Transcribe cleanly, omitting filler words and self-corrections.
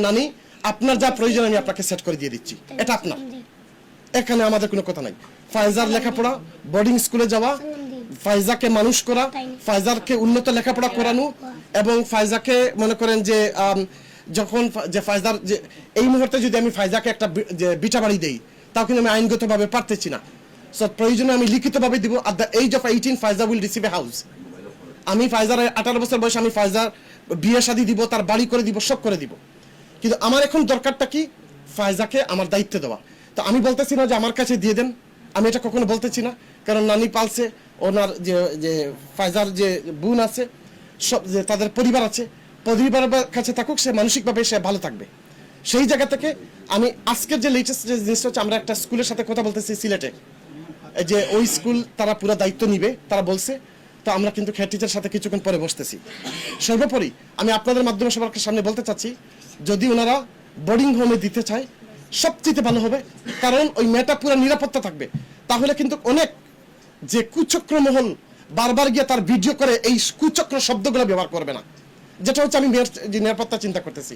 নানি আপনার যা প্রয়োজন আমি আপনাকে সেট করে দিয়ে দিচ্ছি, এটা আপনার, এখানে আমাদের কোনো কথা নাই। ফায়জার লেখাপড়া, বোর্ডিং স্কুলে যাওয়া, ফায়জাকে মানুষ করা, ফায়জারকে উন্নত লেখাপড়া করানো, এবং ফায়জাকে মনে করেন যে যখন যে ফায়জার যে এই মুহূর্তে যদি আমি ফায়জাকে একটা যে বিটা বাড়ি দেই, তাও কিন্তু আমি আইনগতভাবে পারতেছি না। সো প্রয়োজনে আমি লিখিতভাবে দিব, at the age of 18 Faiza will receive a house. আমি ফায়জার 18 বছর বয়সে আমি ফায়জার বিয়ে শাদী দিব, তার বাড়ি করে দিব, সব করে দিব। কিন্তু আমার এখন দরকারটা কি? ফায়জাকে আমার দায়িত্ব দেওয়া। তো আমি বলতেছি না যে আমার কাছে দিয়ে দেন, আমি এটা কখনো বলতেছি না, কারণ নানি পালছে, ওনার যে ফায়জার যে বোন আছে, সব যে তাদের পরিবার আছে, পরিবারের কাছে থাকুক, সে মানসিকভাবে সে ভালো থাকবে। সেই জায়গা থেকে আমি আজকের যে লেটেস্ট যে জিনিসটা হচ্ছে, আমরা একটা স্কুলের সাথে কথা বলতেছি সিলেটে, যে ওই স্কুল তারা পুরো দায়িত্ব নিবে, তারা বলছে। তো আমরা কিন্তু হেড টিচার সাথে কিছুক্ষণ পরে বসতেছি। সর্বোপরি আমি আপনাদের মাধ্যমে সবার সামনে বলতে চাচ্ছি, যদি ওনারা বোর্ডিং হোমে দিতে চায় সবচেয়ে ভালো হবে, কারণ ওই মেয়েটা পুরো নিরাপত্তা থাকবে। তাহলে কিন্তু অনেক যে কুচক্র মহল বারবার গিয়ে তার ভিডিও করে এই কুচক্র শব্দগুলো ব্যবহার করবে না, যেটা হচ্ছে আমি মেয়ের যে নিরাপত্তা চিন্তা করতেছি।